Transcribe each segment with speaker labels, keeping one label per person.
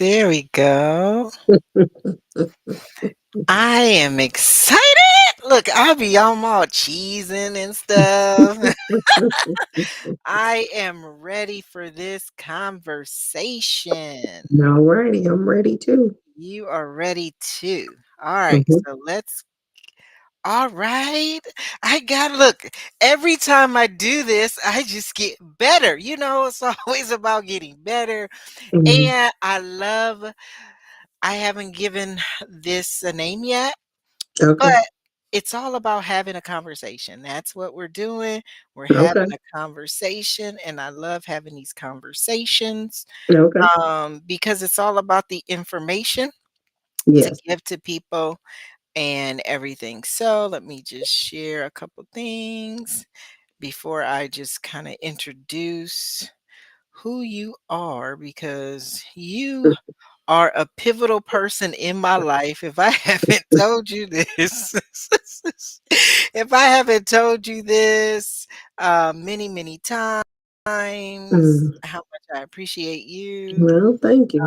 Speaker 1: There we go. I am excited. Look, I'll be on all cheesing and stuff. I am ready for this conversation.
Speaker 2: Alrighty, I'm ready too.
Speaker 1: You are ready too. All right,
Speaker 2: Mhm.
Speaker 1: so let's. All right. I got look, every time I do this, I just get better. It's always about getting better.
Speaker 2: Mhm.
Speaker 1: And I haven't given this a name yet.
Speaker 2: Okay.
Speaker 1: But it's all about having a conversation. That's what we're doing. We're
Speaker 2: Okay.
Speaker 1: having a conversation, and I love having these conversations,
Speaker 2: Okay.
Speaker 1: because it's all about the information to
Speaker 2: Yes.
Speaker 1: give to people and everything. So let me just share a couple things before I just kind of introduce who you are because you are a pivotal person in my life. If I haven't told you this, if I haven't told you this many, many times,
Speaker 2: Mm.
Speaker 1: how much I appreciate you.
Speaker 2: Well, thank you.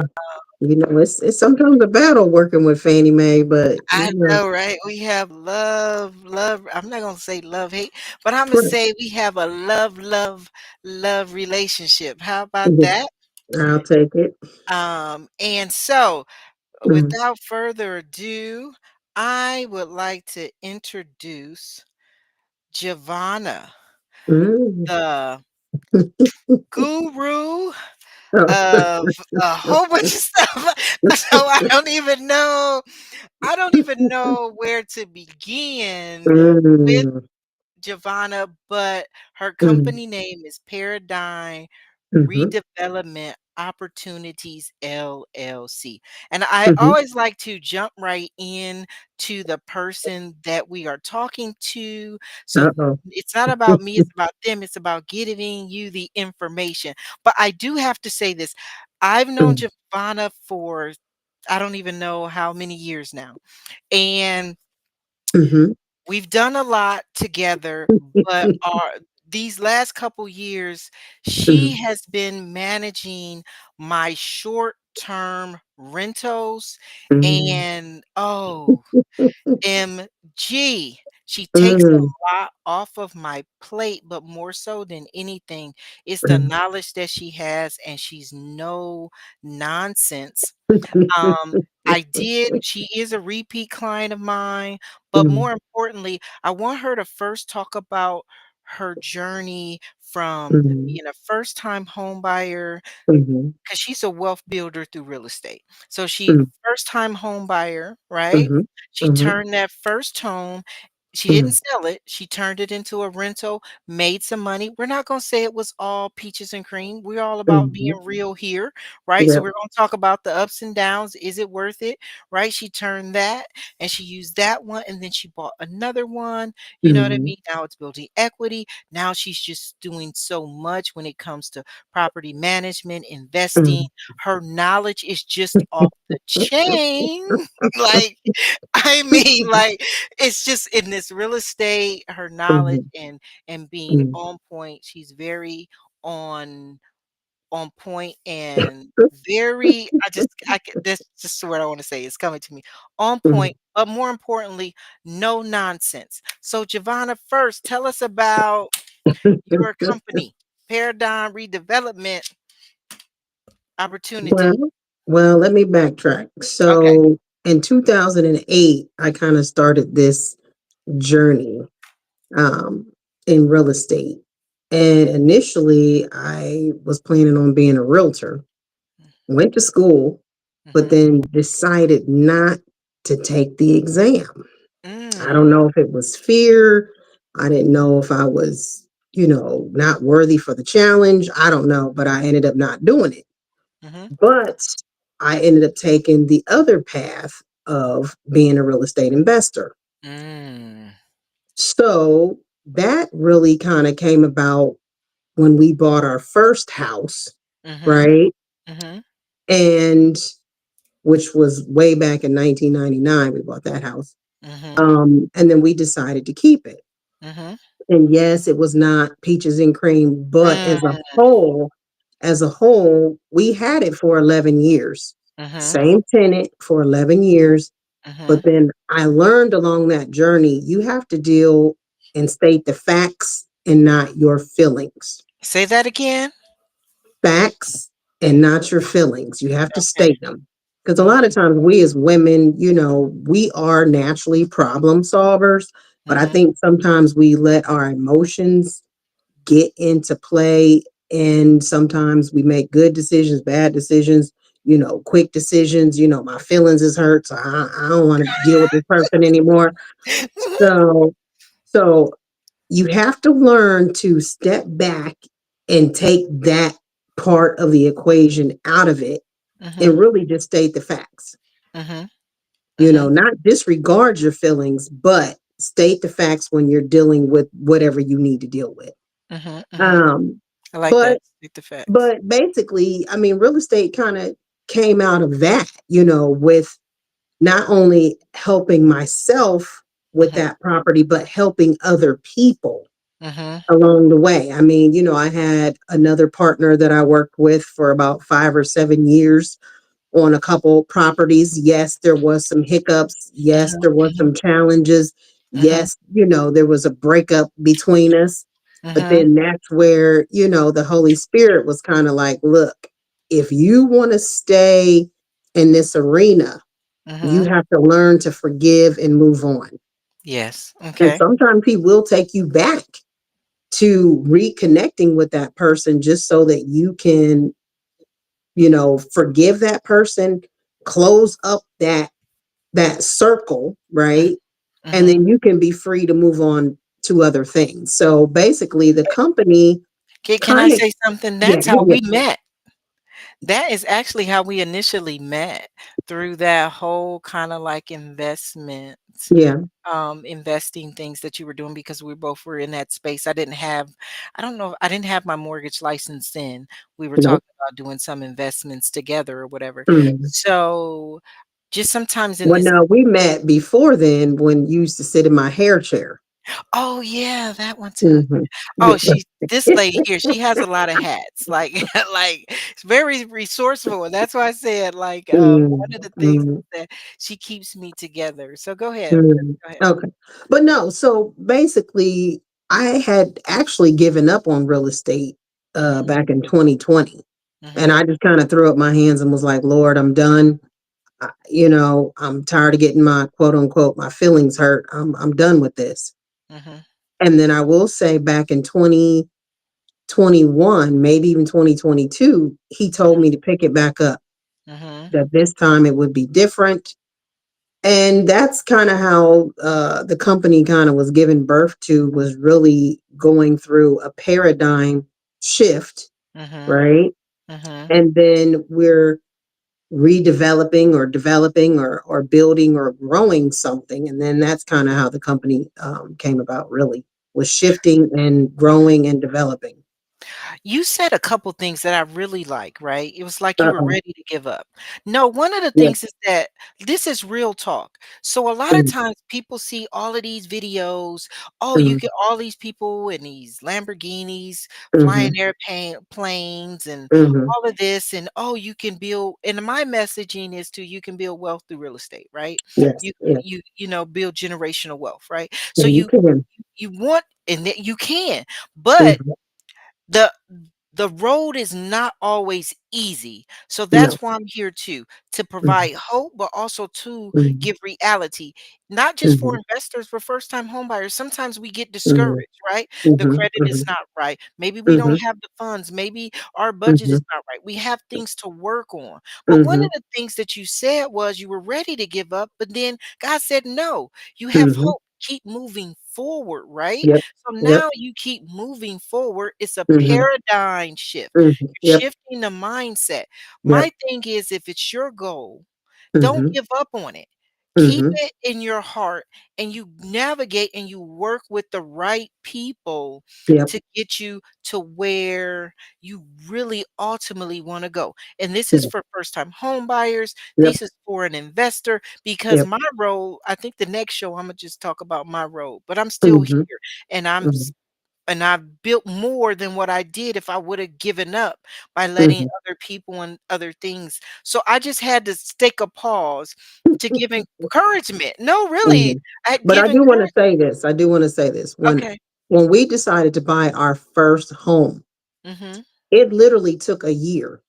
Speaker 2: It's sometimes a battle working with Fannie Mae, but
Speaker 1: I know, right? We have love. I'm not gonna say love, hate, but I'm gonna
Speaker 2: right.
Speaker 1: say we have a love relationship. How about
Speaker 2: Mhm.
Speaker 1: that?
Speaker 2: I'll take it.
Speaker 1: And so
Speaker 2: Mm.
Speaker 1: without further ado, I would like to introduce Giovanna,
Speaker 2: Mm.
Speaker 1: the guru
Speaker 2: Oh.
Speaker 1: of a whole bunch of stuff. So I don't even know where to begin with
Speaker 2: Mm.
Speaker 1: Giovanna, but her
Speaker 2: Mm.
Speaker 1: company name is Paradigm
Speaker 2: Mhm.
Speaker 1: Redevelopment Opportunities LLC. And I
Speaker 2: Mhm.
Speaker 1: always like to jump right in to the person that we are talking to. So
Speaker 2: Uh-oh.
Speaker 1: it's not about me, it's about them, it's about giving you the information. But I do have to say this. I've known
Speaker 2: Mm.
Speaker 1: Giovanna for I don't even know how many years now. And
Speaker 2: Mhm.
Speaker 1: we've done a lot together, but these last couple years, she
Speaker 2: Mhm.
Speaker 1: has been managing my short-term rentals
Speaker 2: Mm.
Speaker 1: and MG. She takes
Speaker 2: Mm.
Speaker 1: a lot off of my plate, but more so than anything, it's the
Speaker 2: Mm.
Speaker 1: knowledge that she has, and she's no nonsense. Um, she is a repeat client of mine, but
Speaker 2: Mm.
Speaker 1: more importantly, I want her to first talk about her journey from
Speaker 2: Mhm.
Speaker 1: being a first-time home buyer
Speaker 2: Mhm.
Speaker 1: because she's a wealth builder through real estate. So she
Speaker 2: Mm.
Speaker 1: first time home buyer, right?
Speaker 2: Mhm.
Speaker 1: She
Speaker 2: Mhm.
Speaker 1: turned that first home. She didn't
Speaker 2: Mhm.
Speaker 1: sell it. She turned it into a rental, made some money. We're not going to say it was all peaches and cream. We're all about being
Speaker 2: Mhm.
Speaker 1: real here, right? So
Speaker 2: Yep.
Speaker 1: we're going to talk about the ups and downs. Is it worth it? Right? She turned that and she used that one and then she bought another one. You know what I
Speaker 2: Mhm.
Speaker 1: mean? Now it's building equity. Now she's just doing so much when it comes to property management, investing.
Speaker 2: Mhm.
Speaker 1: Her knowledge is just off the chain. Like, I mean, like, it's just in this real estate, her knowledge
Speaker 2: Mhm.
Speaker 1: and being
Speaker 2: Mhm.
Speaker 1: on point. She's very on on point and very I can that's just the word I want to say. It's coming to me. On
Speaker 2: Mhm.
Speaker 1: point, but more importantly, no nonsense. So Giovanna, first, tell us about your company, Paradigm Redevelopment
Speaker 2: Well,
Speaker 1: Opportunity.
Speaker 2: let me backtrack.
Speaker 1: Okay.
Speaker 2: So in 2008, I kind of started this journey um, in real estate. And initially, I was planning on being a realtor, went to school, but
Speaker 1: Mhm.
Speaker 2: then decided not to take the exam. I don't
Speaker 1: Mm.
Speaker 2: know if it was fear. I didn't know if I was, not worthy for the challenge. I don't know, but I ended up not doing it.
Speaker 1: Mhm.
Speaker 2: But I ended up taking the other path of being a real estate investor.
Speaker 1: Mm.
Speaker 2: So that really kind of came about when we bought our first house,
Speaker 1: Mhm.
Speaker 2: right?
Speaker 1: Mhm.
Speaker 2: And which was way back in 1999, we bought that house.
Speaker 1: Mhm.
Speaker 2: And then we decided to keep it.
Speaker 1: Mhm.
Speaker 2: And yes, it was not peaches and cream, but
Speaker 1: Mm.
Speaker 2: as a whole, we had it for 11 years.
Speaker 1: Mhm.
Speaker 2: same tenant for 11 years. But
Speaker 1: Mhm.
Speaker 2: then I learned along that journey, you have to deal and state the facts and not your feelings.
Speaker 1: Say that again?
Speaker 2: Facts and not your feelings. You have to
Speaker 1: Okay.
Speaker 2: state them. Because a lot of
Speaker 1: Okay.
Speaker 2: times we as women, we are naturally problem solvers. But I
Speaker 1: Mhm.
Speaker 2: think sometimes we let our emotions get into play. And sometimes we make good decisions, bad decisions, quick decisions. My feelings is hurt. So I don't want to deal with this person anymore. So, so you have to learn to step back and take that part of the equation out of it and
Speaker 1: Mhm.
Speaker 2: really just state the facts.
Speaker 1: Mhm. Mhm.
Speaker 2: Not disregard your feelings, but state the facts when you're dealing with whatever you need to deal with.
Speaker 1: Mhm. Mhm.
Speaker 2: Um,
Speaker 1: I like
Speaker 2: but
Speaker 1: that. State the facts.
Speaker 2: but basically, I mean, real estate kind of came out of that, with not only helping myself with
Speaker 1: Mhm.
Speaker 2: that property, but helping other people
Speaker 1: Mhm.
Speaker 2: along the way. I mean, I had another partner that I worked with for about 5 or 7 years on a couple properties. Yes, there was some hiccups. Yes,
Speaker 1: Mhm.
Speaker 2: there was
Speaker 1: Mhm.
Speaker 2: some challenges.
Speaker 1: Mhm.
Speaker 2: Yes, there was a breakup between us. But
Speaker 1: Mhm.
Speaker 2: then that's where, the Holy Spirit was kind of like, look, if you want to stay in this arena, you
Speaker 1: Mhm.
Speaker 2: have to learn to forgive and move on.
Speaker 1: Yes.
Speaker 2: And
Speaker 1: Okay.
Speaker 2: sometimes he will take you back to reconnecting with that person just so that you can, forgive that person, close up that circle,
Speaker 1: Mm.
Speaker 2: right? And
Speaker 1: Mhm.
Speaker 2: then you can be free to move on to other things. So basically the company
Speaker 1: Can I
Speaker 2: kind of
Speaker 1: say something?
Speaker 2: yeah,
Speaker 1: That's
Speaker 2: yeah,
Speaker 1: how
Speaker 2: yeah,
Speaker 1: we met. That is actually how we initially met, through that whole kinda like
Speaker 2: yeah,
Speaker 1: investing things that you were doing, because we both were in that space. I don't know, I didn't have my mortgage license then. We were
Speaker 2: you know.
Speaker 1: talking about doing some investments together or whatever.
Speaker 2: Mhm.
Speaker 1: So, just sometimes in
Speaker 2: Well,
Speaker 1: this.
Speaker 2: no, we met before then when you used to sit in my hair chair.
Speaker 1: Oh, yeah, that one time.
Speaker 2: Mhm.
Speaker 1: Oh,
Speaker 2: Yeah.
Speaker 1: this lady here, she has a lot of hats, like like, it's very resourceful, and that's why I said, like,
Speaker 2: Mm,
Speaker 1: one of the things
Speaker 2: mm.
Speaker 1: that she keeps me together. So go ahead,
Speaker 2: Mm,
Speaker 1: go ahead.
Speaker 2: okay. But no, so basically, I had actually given up on real estate
Speaker 1: Mhm,
Speaker 2: back in 2020. And
Speaker 1: mhm,
Speaker 2: I just kind of threw up my hands and was like, Lord, I'm done. I'm tired of getting my quote unquote my feelings hurt. I'm done with this.
Speaker 1: mhm,
Speaker 2: And then I will say back in 2021, maybe even 2022, he told
Speaker 1: mhm,
Speaker 2: me to pick it back up,
Speaker 1: mhm,
Speaker 2: that this time it would be different. And that's kind of how the company kind of was given birth to, was really going through a paradigm shift,
Speaker 1: mhm,
Speaker 2: right?
Speaker 1: mhm.
Speaker 2: And then we're redeveloping or developing or building or growing something. And then that's kind of how the company came about, really, was shifting and growing and developing.
Speaker 1: You said a couple things that I really like, right? It was like you were
Speaker 2: Uh-oh.
Speaker 1: ready to give up. No, one of the
Speaker 2: Yeah.
Speaker 1: things is that this is real talk. So a lot of
Speaker 2: Mm,
Speaker 1: times people see all of these videos. Oh, you
Speaker 2: mm,
Speaker 1: get all these people in these Lamborghinis flying
Speaker 2: mhm,
Speaker 1: airplane planes and
Speaker 2: mhm.
Speaker 1: all of this, and oh, you can build. And my messaging is to, you can build wealth through real estate, right?
Speaker 2: Yes.
Speaker 1: You
Speaker 2: Yeah.
Speaker 1: build generational wealth, right?
Speaker 2: Yeah.
Speaker 1: So
Speaker 2: You can.
Speaker 1: you want, and that you can, but
Speaker 2: Mhm.
Speaker 1: the the road is not always easy. So
Speaker 2: No.
Speaker 1: that's why I'm here too, to
Speaker 2: Mhm,
Speaker 1: provide hope, but also to
Speaker 2: mhm,
Speaker 1: give reality, not just for
Speaker 2: mhm,
Speaker 1: investors, for first time home buyers. Sometimes we get
Speaker 2: mhm,
Speaker 1: discouraged, right? The
Speaker 2: mhm,
Speaker 1: credit is
Speaker 2: mhm,
Speaker 1: not right. Maybe we don't
Speaker 2: mhm,
Speaker 1: have the funds. Maybe our budget is
Speaker 2: mhm,
Speaker 1: not right. We have things to work on. But one of
Speaker 2: mhm,
Speaker 1: the things that you said was you were ready to give up, but then God said, no, you have
Speaker 2: mhm.
Speaker 1: hope. Keep moving forward, right?
Speaker 2: Yep.
Speaker 1: So
Speaker 2: Yep.
Speaker 1: now you keep moving forward. It's a
Speaker 2: Mhm,
Speaker 1: paradigm shift.
Speaker 2: mhm.
Speaker 1: You're
Speaker 2: Yep.
Speaker 1: shifting the mindset. My
Speaker 2: Yep.
Speaker 1: thing is, if it's your goal, don't
Speaker 2: Mhm,
Speaker 1: give up on it. Keep
Speaker 2: mhm.
Speaker 1: it in your heart, and you navigate and you work with the right people
Speaker 2: Yep.
Speaker 1: to get you to where you really ultimately want to go. And this is
Speaker 2: Yep.
Speaker 1: for first time home buyers.
Speaker 2: Yep.
Speaker 1: This is for an investor, because
Speaker 2: Yep.
Speaker 1: my role, I think the next show I'm gonna just talk about my role, but I'm still
Speaker 2: Mhm,
Speaker 1: here, and I'm
Speaker 2: mhm.
Speaker 1: and I've built more than what I did if I would have given up by letting
Speaker 2: Mhm,
Speaker 1: other people and other things. So I just had to take a pause to give encouragement. No, really,
Speaker 2: mhm.
Speaker 1: I had
Speaker 2: But I
Speaker 1: given
Speaker 2: do wanna say this, I do wanna say this.
Speaker 1: okay.
Speaker 2: When we decided to buy our first home,
Speaker 1: Mhm.
Speaker 2: it literally took a year,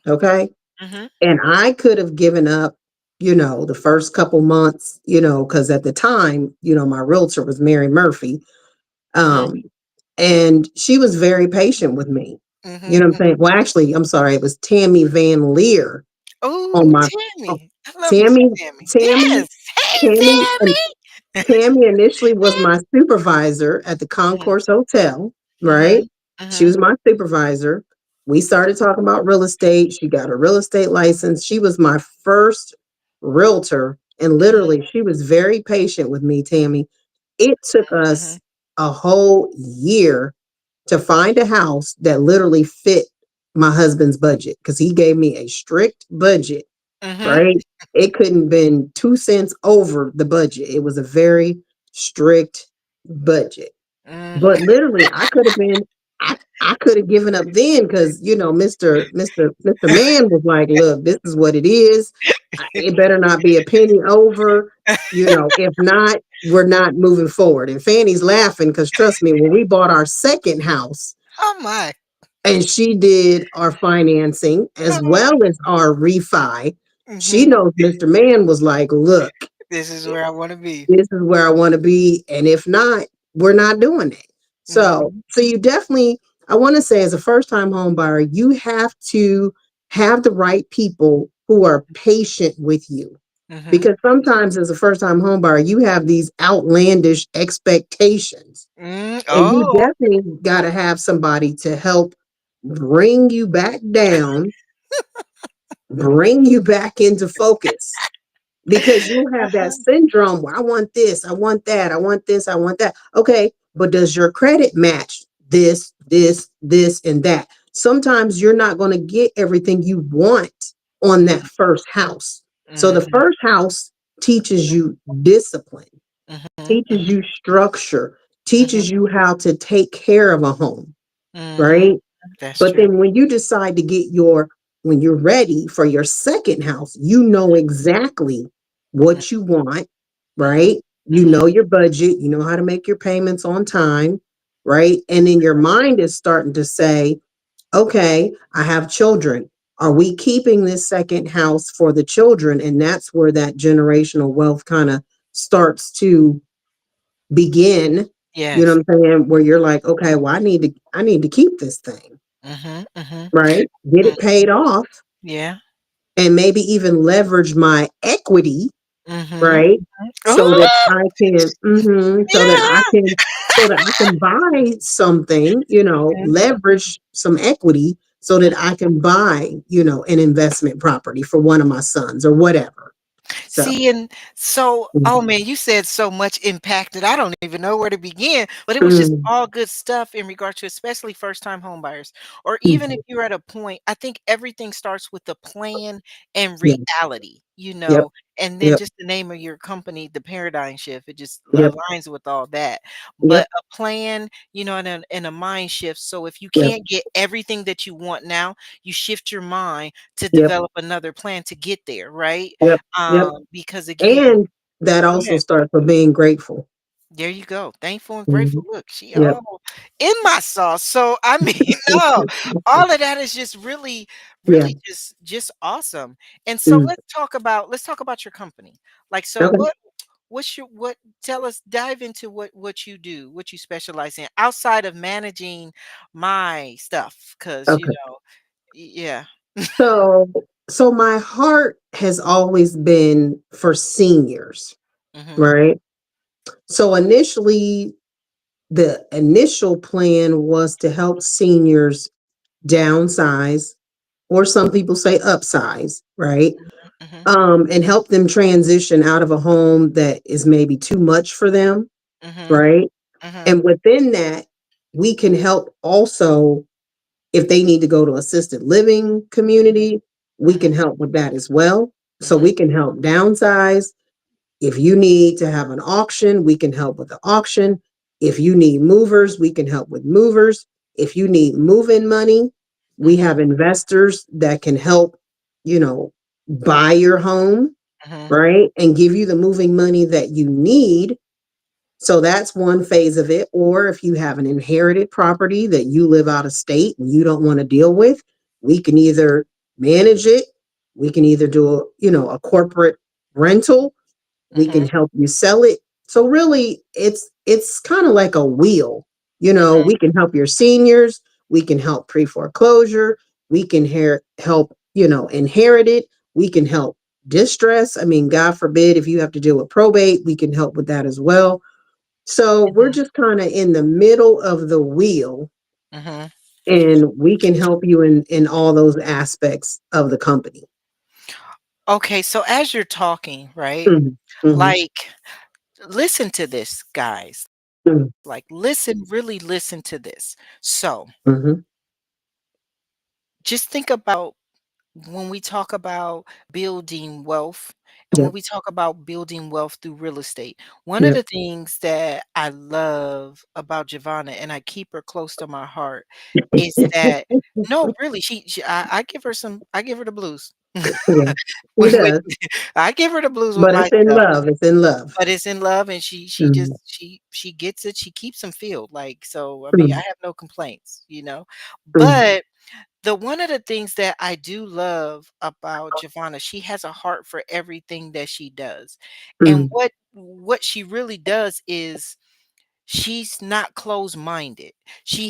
Speaker 2: okay?
Speaker 1: Mhm.
Speaker 2: And I could have given up, the first couple months, because at the time, my realtor was Mary Murphy.
Speaker 1: Mhm.
Speaker 2: Um, and she was very patient with me. You
Speaker 1: Mhm.
Speaker 2: know what I'm saying? Well, actually, I'm sorry, it was Tammy Van Leer on
Speaker 1: Oh,
Speaker 2: my oh,
Speaker 1: Tammy. I love me some
Speaker 2: Tammy,
Speaker 1: Tammy.
Speaker 2: Tammy,
Speaker 1: Yes. Hey,
Speaker 2: Tammy,
Speaker 1: Tammy.
Speaker 2: Tammy initially was my supervisor at the
Speaker 1: Mhm.
Speaker 2: Concourse Hotel, right?
Speaker 1: Mhm.
Speaker 2: She
Speaker 1: Mhm.
Speaker 2: was my supervisor. We started talking about real estate. She got a real estate license. She was my first realtor. And
Speaker 1: Mhm.
Speaker 2: literally, she was very patient with me, Tammy. It took us
Speaker 1: Mhm.
Speaker 2: a whole year to find a house that literally fit my husband's budget because he gave me a strict budget,
Speaker 1: Mhm.
Speaker 2: right? It couldn't been 2 cents over the budget. It was a very strict budget.
Speaker 1: Mhm.
Speaker 2: But literally, I could have given up then because Mr. Man was like, look, this is what it is. It better not be a penny over. If not, we're not moving forward. And Fanny's laughing because trust me, when we bought our second house,
Speaker 1: Oh my.
Speaker 2: and she did our financing as
Speaker 1: Oh.
Speaker 2: well as our refi. She
Speaker 1: Mhm.
Speaker 2: knows Mr. Man was like, look,
Speaker 1: This is where I wanna be.
Speaker 2: this is where I want to be. And if not, we're not doing it. So,
Speaker 1: Mhm.
Speaker 2: so you definitely, I want to say as a first time home buyer, you have to have the right people who are patient with you.
Speaker 1: Mhm.
Speaker 2: Because sometimes as a first time home buyer, you have these outlandish expectations. And you
Speaker 1: Oh.
Speaker 2: definitely got to have somebody to help bring you back down, bring you back into focus because you'll have that
Speaker 1: Uh-huh.
Speaker 2: syndrome where I want this, I want that, I want this, I want that. Okay, but does your credit match this, and that? Sometimes you're not going to get everything you want on that first house. So the
Speaker 1: Mhm.
Speaker 2: first house teaches you discipline,
Speaker 1: Mhm.
Speaker 2: teaches
Speaker 1: Mhm.
Speaker 2: you structure,
Speaker 1: Mhm.
Speaker 2: teaches you how to take care of a home,
Speaker 1: Mhm.
Speaker 2: right?
Speaker 1: That's
Speaker 2: But
Speaker 1: true.
Speaker 2: then when you decide to when you're ready for your second house, you know exactly
Speaker 1: Mm,
Speaker 2: what you want,
Speaker 1: mhm.
Speaker 2: right? You
Speaker 1: Mhm.
Speaker 2: know your budget, you know how to make your payments on time, right? And then your mind is starting to say, okay, I have children. Are we keeping this second house for the children? And that's where that generational wealth kind of starts to begin. You know
Speaker 1: Yes.
Speaker 2: what I'm saying? Where you're like, okay, well, I need to keep this thing,
Speaker 1: Mhm. Mhm.
Speaker 2: right? Get
Speaker 1: Mm.
Speaker 2: it paid off
Speaker 1: Yeah.
Speaker 2: and maybe even leverage my equity,
Speaker 1: Mhm.
Speaker 2: right? So that
Speaker 1: Ooh,
Speaker 2: I can,
Speaker 1: yeah.
Speaker 2: so that I can buy something,
Speaker 1: Mhm.
Speaker 2: leverage some equity so that I can buy, an investment property for one of my sons or whatever. So,
Speaker 1: See, and so, oh
Speaker 2: mm,
Speaker 1: man, you said so much impacted. I don't even know where to begin, but it was just
Speaker 2: mm,
Speaker 1: all good stuff in regard to especially first time home buyers. Or even if
Speaker 2: mhm.
Speaker 1: you're at a point, I think everything starts with the plan and
Speaker 2: Yeah,
Speaker 1: reality,
Speaker 2: yep,
Speaker 1: and then
Speaker 2: yep,
Speaker 1: just the name of your company, the paradigm shift, it just
Speaker 2: yep,
Speaker 1: aligns with all that. But
Speaker 2: yep,
Speaker 1: a plan, and a mind shift. So if you
Speaker 2: yep,
Speaker 1: can't get everything that you want now, you shift your mind to
Speaker 2: yep,
Speaker 1: develop another plan to get there, right?
Speaker 2: yep, yep.
Speaker 1: Because again
Speaker 2: And that
Speaker 1: go
Speaker 2: also
Speaker 1: ahead.
Speaker 2: starts with being grateful.
Speaker 1: There you go. Thankful and grateful.
Speaker 2: Mhm.
Speaker 1: Look, she
Speaker 2: Yep.
Speaker 1: all in my sauce. So I mean, no, all of that is just really,
Speaker 2: Yeah.
Speaker 1: really just awesome. And so
Speaker 2: Mm.
Speaker 1: let's talk about your company. Like, so
Speaker 2: Okay.
Speaker 1: what tell us, dive into what you do, what you specialize in outside of managing my stuff. Cause
Speaker 2: Okay.
Speaker 1: yeah.
Speaker 2: So my heart has always been for seniors,
Speaker 1: Hmm.
Speaker 2: right? So initially, the initial plan was to help seniors downsize, or some people say upsize, right?
Speaker 1: Hmm.
Speaker 2: And help them transition out of a home that is maybe too much for them,
Speaker 1: Hmm.
Speaker 2: right?
Speaker 1: Hmm.
Speaker 2: And within that, we can help also if they need to go to assisted living community, we
Speaker 1: Hmm.
Speaker 2: can help with that as well. So
Speaker 1: Hmm.
Speaker 2: we can help downsize. If you need to have an auction, we can help with the auction. If you need movers, we can help with movers. If you need move-in money, we
Speaker 1: Mhm,
Speaker 2: have investors that can help, you know, buy your home,
Speaker 1: mhm,
Speaker 2: right? And give you the moving money that you need. So that's one phase of it. Or if you have an inherited property that you live out of state and you don't want to deal with, we can either manage it, we can either do a corporate rental, we can
Speaker 1: mhm,
Speaker 2: help you sell it. So really it's kind of like a wheel.
Speaker 1: mhm,
Speaker 2: We can help your seniors, we can help pre-foreclosure, we can help, inherit it, we can help distress. I mean, God forbid if you have to deal with probate, we can help with that as well. So we're
Speaker 1: mhm,
Speaker 2: just kind of in the middle of the wheel,
Speaker 1: mhm.
Speaker 2: and we can help you in all those aspects of the company.
Speaker 1: Okay, so as you're talking, right?
Speaker 2: Mhm, mhm,
Speaker 1: Like, listen to this, guys.
Speaker 2: mhm,
Speaker 1: Like, listen, really listen to this. So,
Speaker 2: mhm.
Speaker 1: just think about when we talk about building wealth and when
Speaker 2: Yep,
Speaker 1: we talk about building wealth through real estate, one of
Speaker 2: yep.
Speaker 1: the things that I love about Giovanna, and I keep her close to my heart, is that no, really, I give her I give her the blues.
Speaker 2: Yeah, he
Speaker 1: With
Speaker 2: does,
Speaker 1: I give her the blues with
Speaker 2: but
Speaker 1: my
Speaker 2: it's in
Speaker 1: stuff,
Speaker 2: love. It's in love.
Speaker 1: but it's in love, and she
Speaker 2: Mhm,
Speaker 1: just she gets it. She keeps them filled. Like, so I mean, I
Speaker 2: mhm,
Speaker 1: have no complaints, you know.
Speaker 2: mhm,
Speaker 1: But the one of the things that I do love about Giovanna, she has a heart for everything that she does. And
Speaker 2: mhm,
Speaker 1: what she really does is she's not closed-minded.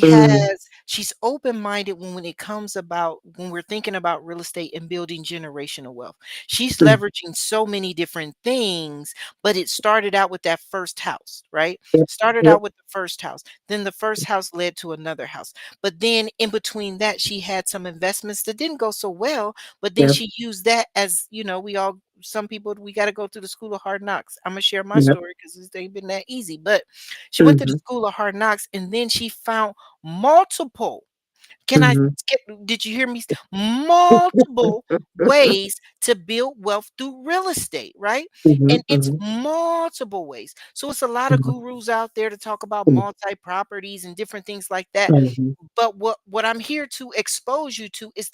Speaker 2: mhm,
Speaker 1: She's open-minded when it comes about when we're thinking about real estate and building generational wealth. She's
Speaker 2: mhm.
Speaker 1: leveraging so many different things, but it started out with that first house, right?
Speaker 2: Yep,
Speaker 1: Started
Speaker 2: yep,
Speaker 1: out with the first house. Then the first house led to another house. But then in between that, she had some investments that didn't go so well, but then
Speaker 2: yep,
Speaker 1: she used that as, we all some people we got to go through the school of hard knocks. I'm gonna share my
Speaker 2: yep.
Speaker 1: story because it ain't been that easy. But she went to the
Speaker 2: Mhm,
Speaker 1: school of hard knocks, and then she found multiple can I
Speaker 2: mhm,
Speaker 1: skip did you hear me? Multiple ways to build wealth through real estate, right?
Speaker 2: mhm,
Speaker 1: And it's
Speaker 2: mhm,
Speaker 1: multiple ways. So it's a lot of
Speaker 2: mhm,
Speaker 1: gurus out there to talk about
Speaker 2: mhm,
Speaker 1: multi-properties and different things like that.
Speaker 2: mhm.
Speaker 1: But what I'm here to expose you to is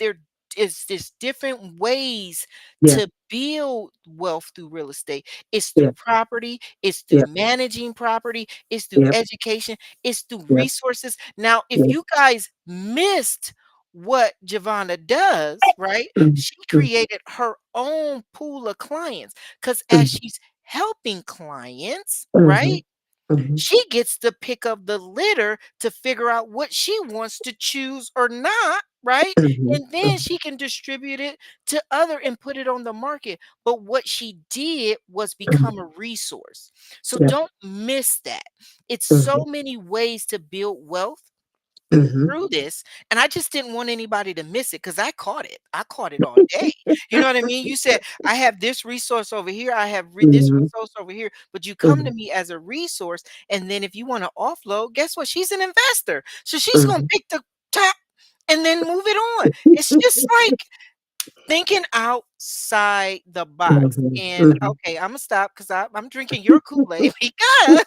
Speaker 1: there's different ways
Speaker 2: Yeah,
Speaker 1: to build wealth through real estate. It's
Speaker 2: yeah,
Speaker 1: through property, it's through
Speaker 2: yeah,
Speaker 1: managing property, it's through
Speaker 2: yeah,
Speaker 1: education, it's through
Speaker 2: yeah,
Speaker 1: resources. Now, if
Speaker 2: yeah.
Speaker 1: you guys missed what Giovanna does, right?
Speaker 2: Mhm,
Speaker 1: She
Speaker 2: mhm,
Speaker 1: created her own pool of clients because as
Speaker 2: mhm,
Speaker 1: she's helping clients,
Speaker 2: mhm,
Speaker 1: right?
Speaker 2: mhm,
Speaker 1: She gets to pick up the litter to figure out what she wants to choose or not, right?
Speaker 2: mhm,
Speaker 1: And then
Speaker 2: mhm.
Speaker 1: she can distribute it to other and put it on the market. But what she did was
Speaker 2: Mhm.
Speaker 1: become a resource. So
Speaker 2: Yeah.
Speaker 1: don't miss that. It's so
Speaker 2: Mhm,
Speaker 1: many ways to build wealth
Speaker 2: mhm.
Speaker 1: through this, and I just didn't want anybody to miss it because I caught it. I caught it all day. You know what I mean? You said, "I have this resource over here, I have this
Speaker 2: Mhm,
Speaker 1: resource over here," but you come to
Speaker 2: mhm,
Speaker 1: me as a resource, and then if you wanna offload, guess what? She's an investor, so she's gonna
Speaker 2: mhm.
Speaker 1: pick the top and then move it on. It's just like thinking outside the box,
Speaker 2: Mhm,
Speaker 1: and,
Speaker 2: mhm.
Speaker 1: okay, Imma stop 'cause I'm drinking your Kool-Aid because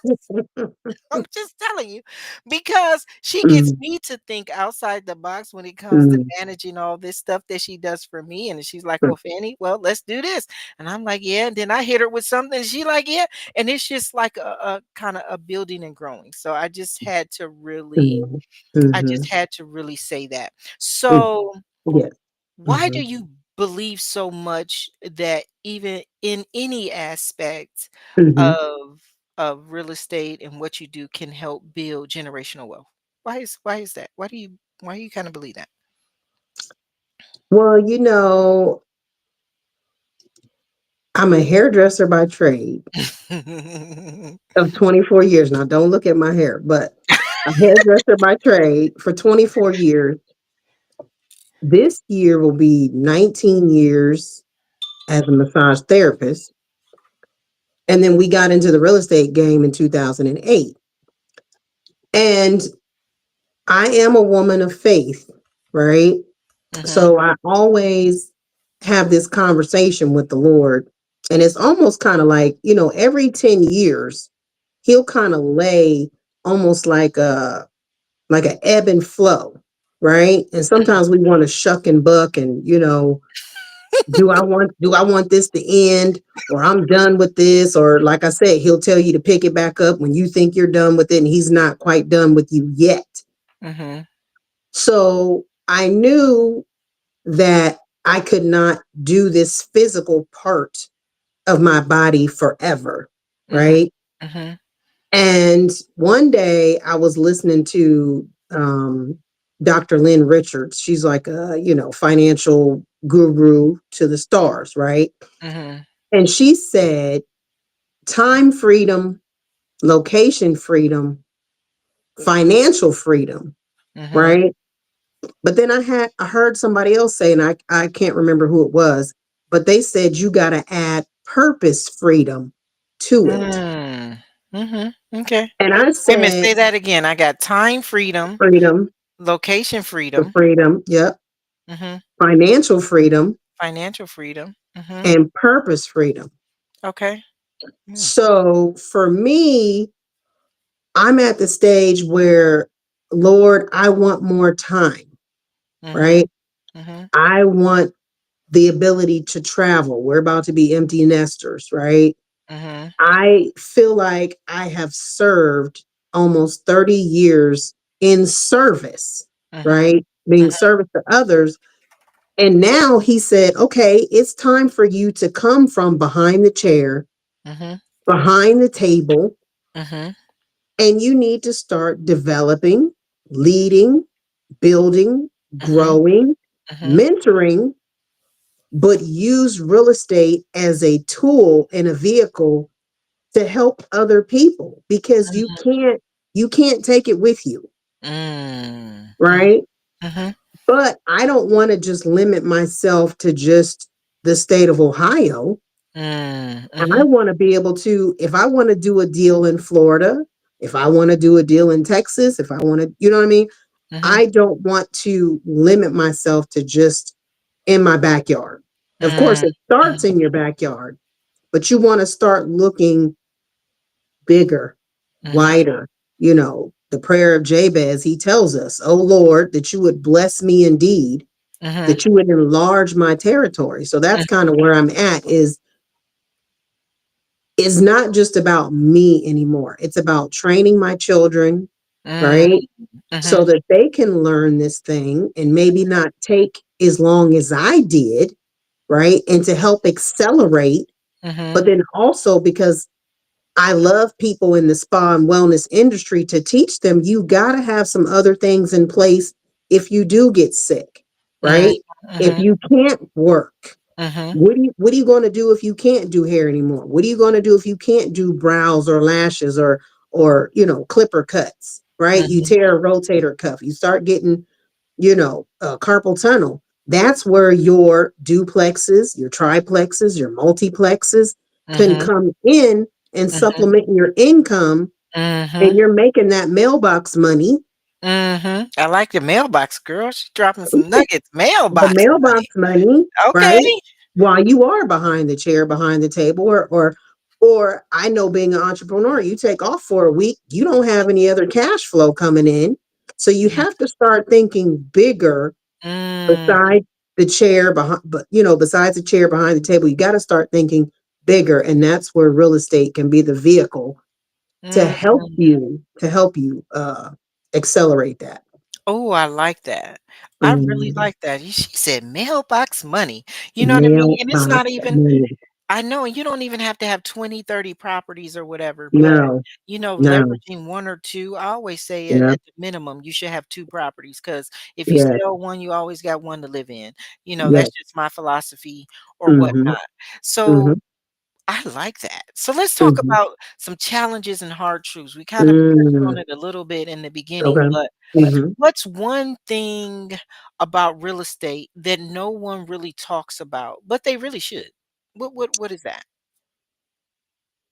Speaker 1: I'm just telling you because she gets
Speaker 2: Mhm,
Speaker 1: me to think outside the box when it comes to
Speaker 2: mhm,
Speaker 1: managing all this stuff that she does for me. And she's like,
Speaker 2: mhm,
Speaker 1: "Well, Fanny, well, let's do this." And I'm like, "Yeah." And then I hit her with something. And she like, "Yeah." And it's just like a kind of a building and growing. So
Speaker 2: mhm,
Speaker 1: I just
Speaker 2: mhm,
Speaker 1: had to really say that.
Speaker 2: mm,
Speaker 1: So
Speaker 2: yes.
Speaker 1: why do
Speaker 2: Mhm,
Speaker 1: you believe so much that even in any aspect
Speaker 2: mhm.
Speaker 1: of real estate and what you do can help build generational wealth? Why is that? Why do you kind of believe that?
Speaker 2: Well, I'm a hairdresser by trade of 24 years. Now, don't look at my hair, but a hairdresser by trade for 24 years. This year will be 19 years as a massage therapist. And then we got into the real estate game in 2008. And I am a woman of faith, right?
Speaker 1: Mhm,
Speaker 2: So I always have this conversation with the Lord. And it's almost kind of like, every 10 years, he'll kind of lay almost like a ebb and flow, right? And sometimes we want to shuck and buck and, do I want this to end, or I'm done with this, or like I said, he'll tell you to pick it back up when you think you're done with it and he's not quite done with you yet.
Speaker 1: Mhm.
Speaker 2: So I knew that I could not do this physical part of my body forever,
Speaker 1: Mhm.
Speaker 2: right?
Speaker 1: Mhm.
Speaker 2: And one day I was listening to Dr. Lynn Richards. She's like a, financial guru to the stars, right?
Speaker 1: Mhm.
Speaker 2: And she said, time freedom, location freedom, financial freedom,
Speaker 1: Mhm.
Speaker 2: right? But then I heard somebody else say, and I can't remember who it was, but they said you got to add purpose freedom to it.
Speaker 1: Mm. Mhm. Okay.
Speaker 2: And I
Speaker 1: Wait a minute,
Speaker 2: said,
Speaker 1: say that again. I got time freedom,
Speaker 2: freedom,
Speaker 1: location
Speaker 2: the
Speaker 1: freedom,
Speaker 2: freedom, yep,
Speaker 1: mhm,
Speaker 2: financial freedom,
Speaker 1: financial freedom, mhm.
Speaker 2: and purpose freedom.
Speaker 1: Okay. Mm.
Speaker 2: So for me, I'm at the stage where, Lord, I want more time,
Speaker 1: Mhm.
Speaker 2: right?
Speaker 1: Mhm.
Speaker 2: I want the ability to travel. We're about to be empty nesters, right?
Speaker 1: Mhm.
Speaker 2: I feel like I have served almost 30 years in service,
Speaker 1: Mhm.
Speaker 2: right? Being
Speaker 1: Mhm.
Speaker 2: service to others. And now he said, okay, it's time for you to come from behind the chair,
Speaker 1: Mhm.
Speaker 2: behind the table,
Speaker 1: Mhm.
Speaker 2: and you need to start developing, leading, building,
Speaker 1: Mhm.
Speaker 2: growing,
Speaker 1: Mhm.
Speaker 2: mentoring, but use real estate as a tool and a vehicle to help other people because you can't take it with you,
Speaker 1: Mm. Mhm.
Speaker 2: right?
Speaker 1: Mhm.
Speaker 2: But I don't want to just limit myself to just the state of Ohio.
Speaker 1: Mm.
Speaker 2: I
Speaker 1: Mhm.
Speaker 2: want to be able to, if I want to do a deal in Florida, if I want to do a deal in Texas, if I want to, you know what I mean?
Speaker 1: Mhm.
Speaker 2: I don't want to limit myself to just in my backyard. Of course,
Speaker 1: Mm.
Speaker 2: it starts
Speaker 1: Mhm.
Speaker 2: in your backyard, but you want to start looking bigger,
Speaker 1: Mhm.
Speaker 2: wider. The prayer of Jabez, he tells us, oh Lord, that you would bless me indeed,
Speaker 1: Mhm.
Speaker 2: that you would enlarge my territory. So that's kind of where I'm at is not just about me anymore. It's about training my children,
Speaker 1: Mm.
Speaker 2: right? So
Speaker 1: Mhm.
Speaker 2: that they can learn this thing and maybe not take as long as I did, right? And to help accelerate, but
Speaker 1: Mhm.
Speaker 2: then also because I love people in the spa and wellness industry to teach them you got to have some other things in place if you do get sick,
Speaker 1: Mm.
Speaker 2: right? If
Speaker 1: Mhm.
Speaker 2: you can't work,
Speaker 1: Mhm.
Speaker 2: what are you going to do if you can't do hair anymore? What are you going to do if you can't do brows or lashes or clipper cuts, right? You
Speaker 1: Mhm.
Speaker 2: tear a rotator cuff, you start getting carpal tunnel. That's where your duplexes, your triplexes, your multiplexes can
Speaker 1: Mhm.
Speaker 2: come in and
Speaker 1: Mhm.
Speaker 2: supplement your income, and
Speaker 1: Mhm.
Speaker 2: you're making that mailbox money,
Speaker 1: Mhm. I like the mailbox girl. She's dropping some nuggets.
Speaker 2: the
Speaker 1: Mailbox
Speaker 2: mailbox
Speaker 1: money.
Speaker 2: money,
Speaker 1: Okay.
Speaker 2: right? While you are behind the chair, behind the table, or I know being an entrepreneur, you take off for a week, you don't have any other cash flow coming in. So you
Speaker 1: Mhm.
Speaker 2: have to start thinking bigger
Speaker 1: Mm.
Speaker 2: besides the chair behind, but besides the chair behind the table, you got to start thinking bigger. And that's where real estate can be the vehicle to
Speaker 1: Mm.
Speaker 2: help you accelerate that.
Speaker 1: Oh, I like that. I really
Speaker 2: Mm,
Speaker 1: like that. She said mailbox money. You know what I mean? And it's not
Speaker 2: mailbox
Speaker 1: even
Speaker 2: money.
Speaker 1: I know you don't even have to have 20, 30 properties or whatever, but,
Speaker 2: No, no,
Speaker 1: leveraging 1 or 2, I always say
Speaker 2: yeah,
Speaker 1: at the minimum, you should have 2 properties because if you
Speaker 2: yeah,
Speaker 1: sell 1, you always got 1 to live in.
Speaker 2: yeah.
Speaker 1: That's just my philosophy or
Speaker 2: Mhm,
Speaker 1: whatnot. So
Speaker 2: mhm,
Speaker 1: I like that. So let's talk
Speaker 2: mhm.
Speaker 1: about some challenges and hard truths. We kind of touched on
Speaker 2: Mm,
Speaker 1: it a little bit in the beginning,
Speaker 2: okay.
Speaker 1: but
Speaker 2: Mhm.
Speaker 1: what's one thing about real estate that no one really talks about, but they really should? What is that?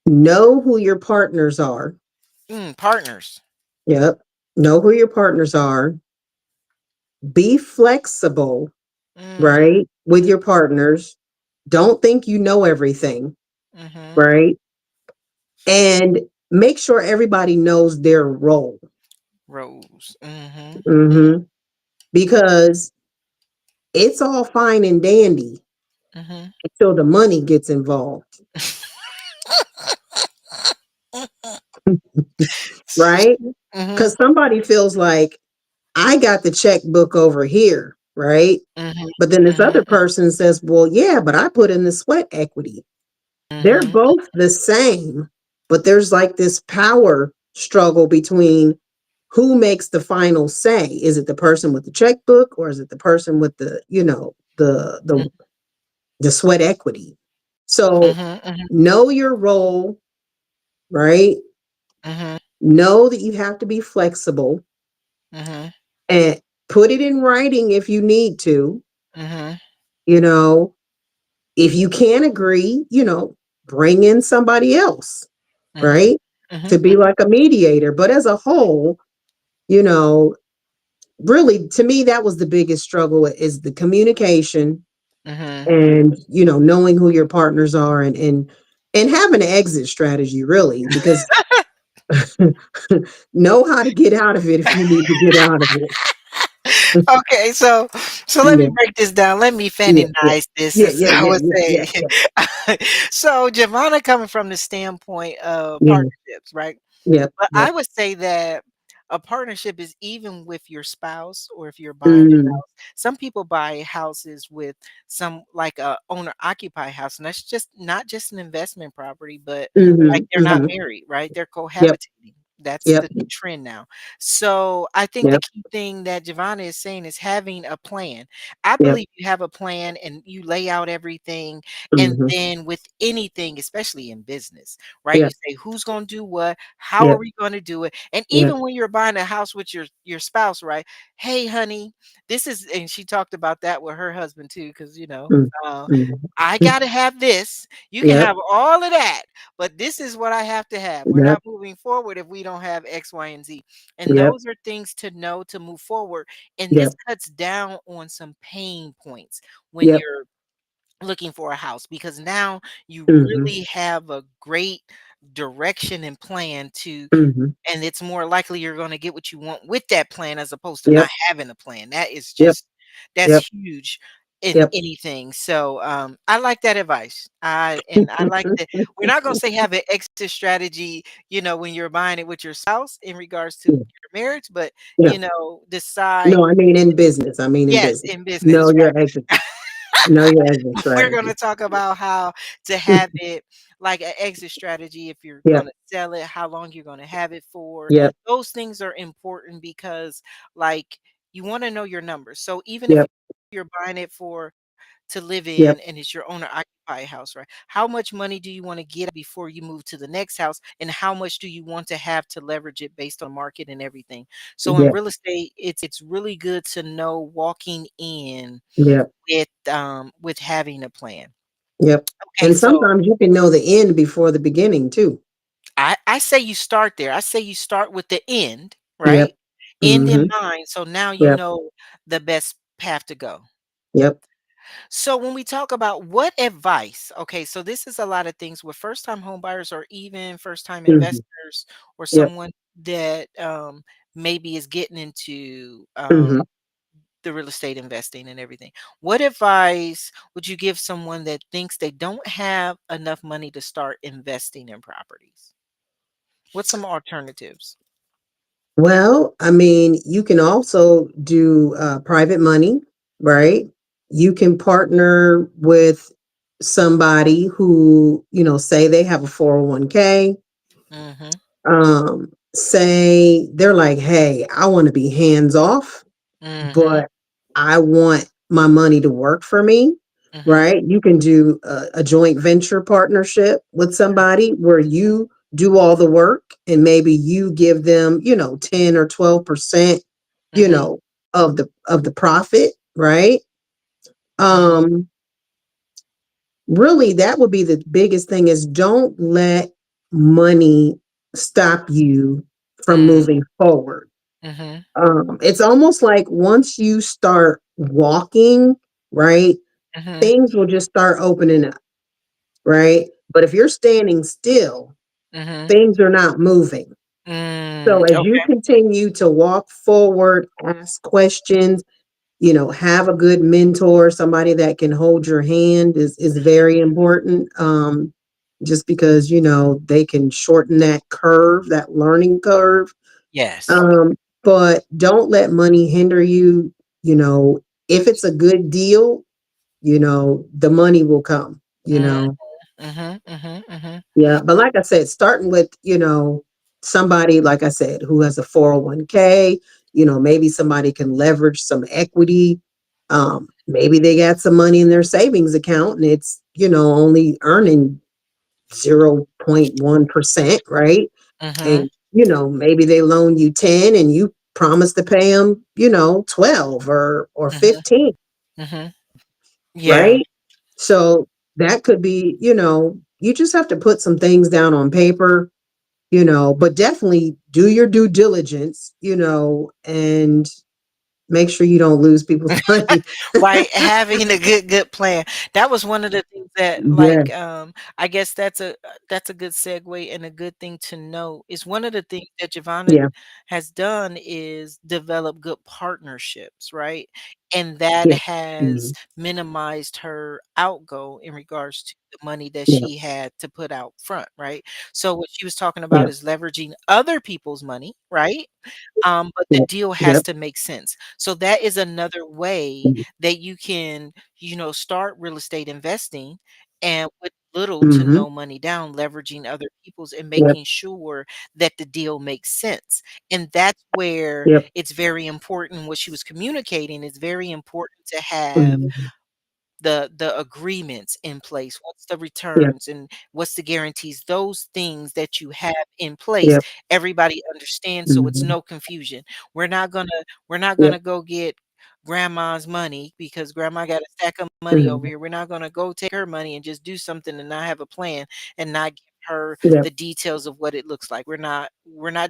Speaker 2: Know who your partners are.
Speaker 1: Partners.
Speaker 2: Yep. Know who your partners are. Be flexible,
Speaker 1: Mm,
Speaker 2: right, with your partners. Don't think you know everything,
Speaker 1: mhm,
Speaker 2: right? And make sure everybody knows their role.
Speaker 1: Rose. Mhm.
Speaker 2: Hmm. Because it's all fine and dandy
Speaker 1: Mhm.
Speaker 2: until the money gets involved, right?
Speaker 1: Mhm.
Speaker 2: Because somebody feels like I got the checkbook over here, right?
Speaker 1: Mhm.
Speaker 2: But then this
Speaker 1: Mhm.
Speaker 2: other person says, well, yeah, but I put in the sweat equity. They're
Speaker 1: Mhm.
Speaker 2: both the same, but there's like this power struggle between who makes the final say. Is it the person with the checkbook, or is it the person with the, the sweat equity? So
Speaker 1: Mhm. Mhm.
Speaker 2: know your role, right?
Speaker 1: Mhm.
Speaker 2: Know that you have to be flexible
Speaker 1: Mhm.
Speaker 2: and put it in writing if you need to.
Speaker 1: Mhm.
Speaker 2: You know, if you can't agree, bring in somebody else,
Speaker 1: Mhm.
Speaker 2: right? To
Speaker 1: Mhm.
Speaker 2: be like a mediator. But as a whole, you know, really to me, that was the biggest struggle is the communication
Speaker 1: Mhm.
Speaker 2: and, knowing who your partners are and having an exit strategy, really, because know how to get out of it if you need to get out of it.
Speaker 1: Okay, so let me
Speaker 2: Yeah,
Speaker 1: break this down. Let me
Speaker 2: yeah, yeah.
Speaker 1: femininize this,
Speaker 2: Yeah,
Speaker 1: as
Speaker 2: yeah,
Speaker 1: I
Speaker 2: yeah,
Speaker 1: would
Speaker 2: yeah, yeah,
Speaker 1: say.
Speaker 2: yeah,
Speaker 1: So, Giovanna coming from the standpoint of
Speaker 2: yeah,
Speaker 1: partnerships, right?
Speaker 2: yep,
Speaker 1: But I
Speaker 2: yep.
Speaker 1: would say that a partnership is even with your spouse or if you're buying a
Speaker 2: Mhm,
Speaker 1: house. Some people buy houses with some like a owner occupy house, and that's just not just an investment property, but like
Speaker 2: mhm,
Speaker 1: they're not
Speaker 2: mhm.
Speaker 1: married, right? They're
Speaker 2: Yep,
Speaker 1: cohabitating. That's
Speaker 2: yep,
Speaker 1: the new trend now. So I think the
Speaker 2: yep,
Speaker 1: key thing that Giovanna is saying is having a plan. I
Speaker 2: yep.
Speaker 1: believe you have a plan and you lay out everything. And
Speaker 2: Mhm,
Speaker 1: then with anything, especially in business, right? You
Speaker 2: yep,
Speaker 1: say who's going to do what, how are
Speaker 2: yep,
Speaker 1: we going to do it? And
Speaker 2: yep.
Speaker 1: even when you're buying a house with your spouse, right? Hey, honey, this is, and she talked about that with her husband too, because
Speaker 2: Mm,
Speaker 1: uh,
Speaker 2: mhm.
Speaker 1: I gotta have this. You can
Speaker 2: Yep,
Speaker 1: have all of that, but this is what I have to have. We're
Speaker 2: yep,
Speaker 1: not moving forward if we don't have X, Y, and Z. And
Speaker 2: yep,
Speaker 1: those are things to know to move forward. And this
Speaker 2: yep,
Speaker 1: cuts down on some pain points when
Speaker 2: yep.
Speaker 1: you're looking for a house because now you
Speaker 2: Mhm,
Speaker 1: really have a great direction and plan to,
Speaker 2: mhm.
Speaker 1: and it's more likely you're going to get what you want with that plan as opposed to not
Speaker 2: Yep,
Speaker 1: having a plan. That is
Speaker 2: yep,
Speaker 1: just that's
Speaker 2: yep.
Speaker 1: huge in
Speaker 2: Yep.
Speaker 1: anything. So I like that advice. I like that we're not going to say have an exit strategy, when you're buying it with your spouse in regards to
Speaker 2: Yeah,
Speaker 1: your marriage, but
Speaker 2: yeah.
Speaker 1: decide.
Speaker 2: No, I mean in business. I mean in
Speaker 1: Yes,
Speaker 2: business.
Speaker 1: in
Speaker 2: Know
Speaker 1: business,
Speaker 2: your exit.
Speaker 1: right?
Speaker 2: Know your exit
Speaker 1: We're gonna
Speaker 2: strategy.
Speaker 1: talk about how to have it like an exit strategy if you're
Speaker 2: Yep.
Speaker 1: gonna sell it, how long you're gonna have it for.
Speaker 2: Yep.
Speaker 1: Those things are important because, like, you wanna know your numbers. So even if
Speaker 2: Yep.
Speaker 1: you're buying it for to live in
Speaker 2: Yep.
Speaker 1: and it's your owner occupied house, right? How much money do you wanna get before you move to the next house, and how much do you want to have to leverage it based on market and everything? So in
Speaker 2: Yep.
Speaker 1: real estate, it's really good to know walking in
Speaker 2: Yep.
Speaker 1: with having a plan.
Speaker 2: Yep.
Speaker 1: Okay,
Speaker 2: And
Speaker 1: so
Speaker 2: sometimes you can know the end before the beginning too.
Speaker 1: I say you start there. I say you start with the end,
Speaker 2: Yep.
Speaker 1: right? End in
Speaker 2: Mhm.
Speaker 1: mind, so now you
Speaker 2: Yep.
Speaker 1: know the best path to go.
Speaker 2: Yep.
Speaker 1: So when we talk about what advice, okay, so this is a lot of things with first-time home buyers or even first-time
Speaker 2: Mhm.
Speaker 1: investors or
Speaker 2: Yep.
Speaker 1: someone that maybe is getting into
Speaker 2: Mhm.
Speaker 1: the real estate investing and everything. What advice would you give someone that thinks they don't have enough money to start investing in properties? What's some alternatives?
Speaker 2: Well, I mean, you can also do private money, right? You can partner with somebody who, say they have a 401k,
Speaker 1: Mhm.
Speaker 2: say they're like, hey, I want to be hands off,
Speaker 1: Mhm.
Speaker 2: but I want my money to work for me,
Speaker 1: Mhm.
Speaker 2: right? You can do a joint venture partnership with somebody where you do all the work and maybe you give them, 10 or 12%, you
Speaker 1: Mhm.
Speaker 2: know, of the profit, right?
Speaker 1: Mhm.
Speaker 2: Um, really that would be the biggest thing is don't let money stop you from
Speaker 1: Mm.
Speaker 2: moving forward.
Speaker 1: Mhm.
Speaker 2: It's almost like once you start walking, right,
Speaker 1: Mhm.
Speaker 2: things will just start opening up, right? But if you're standing still,
Speaker 1: Mhm.
Speaker 2: things are not moving. So as you
Speaker 1: Okay.
Speaker 2: continue to walk forward, ask questions, have a good mentor, somebody that can hold your hand is very important. Just because, they can shorten that curve, that learning curve.
Speaker 1: Yes.
Speaker 2: Um, but don't let money hinder you. You know, if it's a good deal, the money will come, you
Speaker 1: Mm,
Speaker 2: know.
Speaker 1: mhm, mhm, mhm.
Speaker 2: Yeah, but like I said, starting with, somebody, like I said, who has a 401k, maybe somebody can leverage some equity. Maybe they got some money in their savings account and it's, only earning 0.1%, right?
Speaker 1: Mhm,
Speaker 2: And, maybe they loan you 10 and you promise to pay them, 12 or
Speaker 1: mhm,
Speaker 2: 15,
Speaker 1: mhm. Yeah.
Speaker 2: right? So that could be, you just have to put some things down on paper, but definitely do your due diligence, and make sure you don't lose people's money.
Speaker 1: Right, having a good plan. That was one of the things that,
Speaker 2: Yeah,
Speaker 1: like, I guess that's a good segue and a good thing to know is one of the things that Giovanna
Speaker 2: yeah,
Speaker 1: has done is develop good partnerships, right? And that
Speaker 2: yeah,
Speaker 1: has
Speaker 2: mhm,
Speaker 1: minimized her outgo in regards to the money that
Speaker 2: yeah,
Speaker 1: she had to put out front, right? So what she was talking about
Speaker 2: yeah,
Speaker 1: is leveraging other people's money, right? But the
Speaker 2: yeah,
Speaker 1: deal has
Speaker 2: yep,
Speaker 1: to make sense. So that is another way
Speaker 2: mhm,
Speaker 1: that you can, start real estate investing and with little to
Speaker 2: mhm,
Speaker 1: no money down, leveraging other people's and
Speaker 2: yep,
Speaker 1: making sure that the deal makes sense. And that's where
Speaker 2: yep,
Speaker 1: it's very important what she was communicating is very important to have
Speaker 2: mhm,
Speaker 1: the agreements in place, what's the
Speaker 2: yep,
Speaker 1: returns and what's the guarantees, those things that you have in place,
Speaker 2: yep,
Speaker 1: everybody understands so it's
Speaker 2: mhm,
Speaker 1: no confusion. We're not gonna we're not
Speaker 2: yep,
Speaker 1: gonna go get grandma's money because grandma got a stack of money over
Speaker 2: mhm,
Speaker 1: here. We're not gonna go take her money and just do something and not have a plan and not give her
Speaker 2: yep,
Speaker 1: the details of what it looks like. We're not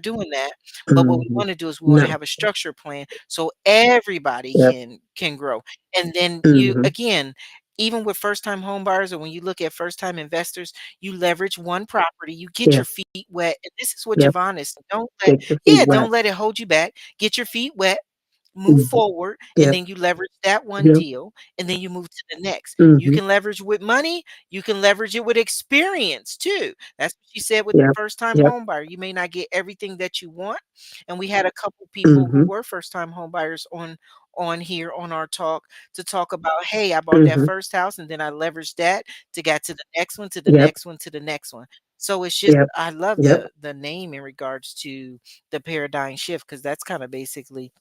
Speaker 1: doing that. But what we
Speaker 2: mhm.
Speaker 1: want to do is we want to
Speaker 2: No,
Speaker 1: have a structure plan so everybody
Speaker 2: yep,
Speaker 1: can grow. And then you
Speaker 2: mhm,
Speaker 1: again even with first time home buyers or when you look at first time investors, you leverage one property, you get
Speaker 2: yeah,
Speaker 1: your feet wet. And this is what
Speaker 2: yep,
Speaker 1: Giovanna is saying. Don't let
Speaker 2: get your feet
Speaker 1: yeah,
Speaker 2: wet.
Speaker 1: don't let it hold you back. Get your feet wet, move
Speaker 2: Mhm,
Speaker 1: forward, and
Speaker 2: yep,
Speaker 1: then you leverage that one
Speaker 2: yep,
Speaker 1: deal, and then you move to the next. You
Speaker 2: mhm,
Speaker 1: can leverage with money, you can leverage it with experience too. That's what she said with the
Speaker 2: yep,
Speaker 1: first time
Speaker 2: yep,
Speaker 1: home buyer. You may not get everything that you want. And we had a couple people who
Speaker 2: mhm,
Speaker 1: were first time home buyers on here on our talk to talk about, hey, I bought that
Speaker 2: mhm,
Speaker 1: first house and then I leveraged that to get to the next one, to the
Speaker 2: yep,
Speaker 1: next one, to the next one. So it's just
Speaker 2: yep,
Speaker 1: I love
Speaker 2: yep,
Speaker 1: the name in regards to the paradigm shift because that's kind of basically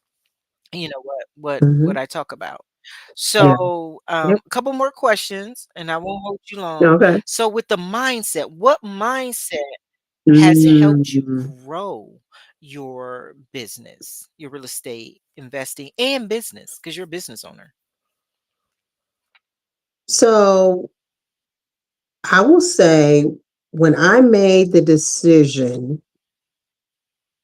Speaker 1: what
Speaker 2: mhm,
Speaker 1: I talk about.
Speaker 2: yeah,
Speaker 1: So,
Speaker 2: yep,
Speaker 1: a couple more questions, and I won't hold you long.
Speaker 2: okay.
Speaker 1: So, with the mindset, what mindset has helped you
Speaker 2: Mm.
Speaker 1: grow your business, your real estate investing and business? Because 'cause you're a business owner.
Speaker 2: So I will say when I made the decision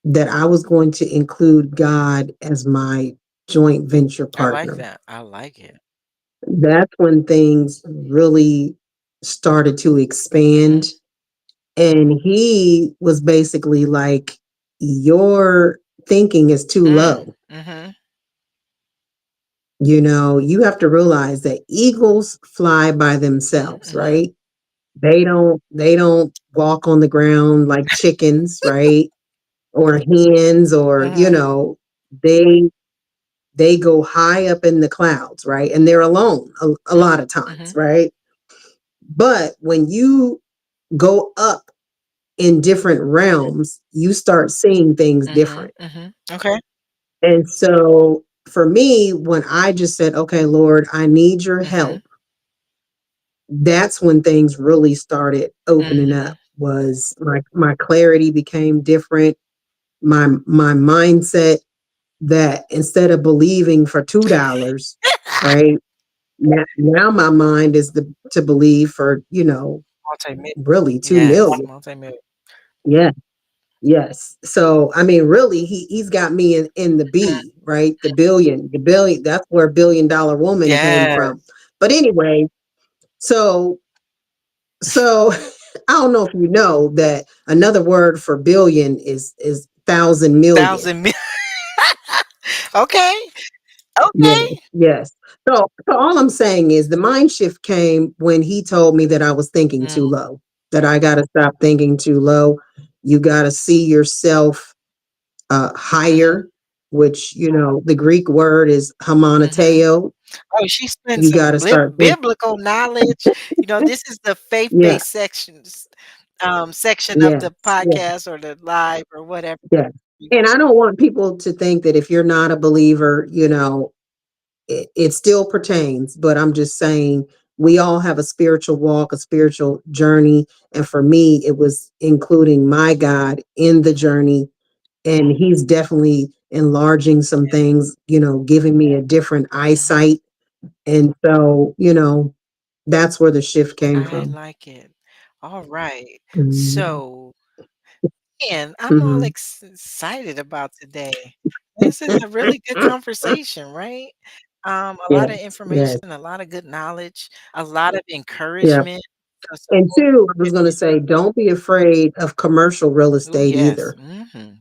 Speaker 2: that I was going to include God as my joint venture
Speaker 1: I like
Speaker 2: partner,
Speaker 1: that. I like it.
Speaker 2: that's when things really started to expand.
Speaker 1: Mhm.
Speaker 2: And he was basically like, your thinking is too
Speaker 1: Mm.
Speaker 2: low.
Speaker 1: Mhm.
Speaker 2: You have to realize that eagles fly by
Speaker 1: Mhm.
Speaker 2: themselves,
Speaker 1: Mhm.
Speaker 2: right? They don't walk on the ground like chickens, right? Or hens or,
Speaker 1: Mhm.
Speaker 2: they they go high up in the clouds, right? And they're alone a
Speaker 1: Mhm.
Speaker 2: lot of times,
Speaker 1: Mhm.
Speaker 2: right? But when you go up in different realms, you start seeing things
Speaker 1: Mhm.
Speaker 2: different.
Speaker 1: Mhm. Okay.
Speaker 2: And so for me, when I just said, okay, Lord, I need your
Speaker 1: Mhm.
Speaker 2: help, that's when things really started opening up.
Speaker 1: Mhm.
Speaker 2: Was my clarity became different, my mindset, that instead of believing for $2, right? Now my mind is to believe for,
Speaker 1: Multi-million.
Speaker 2: really two
Speaker 1: Yes,
Speaker 2: million.
Speaker 1: multi-million.
Speaker 2: Yeah. Yes. So I mean, really, he's got me in the B, right? The billion. That's where $1 billion woman came
Speaker 1: Yes.
Speaker 2: from. But anyway, so so I don't know if you know that another word for billion is thousand million.
Speaker 1: Thousand mil Okay,
Speaker 2: Yes,
Speaker 1: okay.
Speaker 2: yes. So all I'm saying is the mind shift came when he told me that I was thinking
Speaker 1: Mm,
Speaker 2: too low, that I got to stop thinking too low. You got to see yourself
Speaker 1: mhm,
Speaker 2: higher, which, the Greek word is
Speaker 1: mhm.
Speaker 2: homonoteo.
Speaker 1: Oh, she spent
Speaker 2: You got
Speaker 1: some
Speaker 2: to start thinking.
Speaker 1: biblical knowledge. This is the
Speaker 2: Yeah,
Speaker 1: faith-based section of
Speaker 2: yes,
Speaker 1: the
Speaker 2: yes,
Speaker 1: podcast or the live or whatever.
Speaker 2: yes. And I don't want people to think that if you're not a believer, it still pertains, but I'm just saying we all have a spiritual walk, a spiritual journey. And for me, it was including my God in the
Speaker 1: Mhm,
Speaker 2: journey. And he's definitely enlarging some things, giving me a different
Speaker 1: mhm.
Speaker 2: eyesight. And so, that's where the shift came
Speaker 1: I
Speaker 2: from.
Speaker 1: like it. Alright.
Speaker 2: Mhm.
Speaker 1: So, man, I'm all
Speaker 2: Mhm.
Speaker 1: excited about today. This is a really good conversation, right? A lot of
Speaker 2: Yes, yes,
Speaker 1: information, a lot of good knowledge, a lot of
Speaker 2: yeah.
Speaker 1: encouragement to
Speaker 2: And
Speaker 1: support
Speaker 2: two, I was going to
Speaker 1: women.
Speaker 2: say, don't be afraid of commercial real
Speaker 1: Ooh,
Speaker 2: estate
Speaker 1: yes.
Speaker 2: either.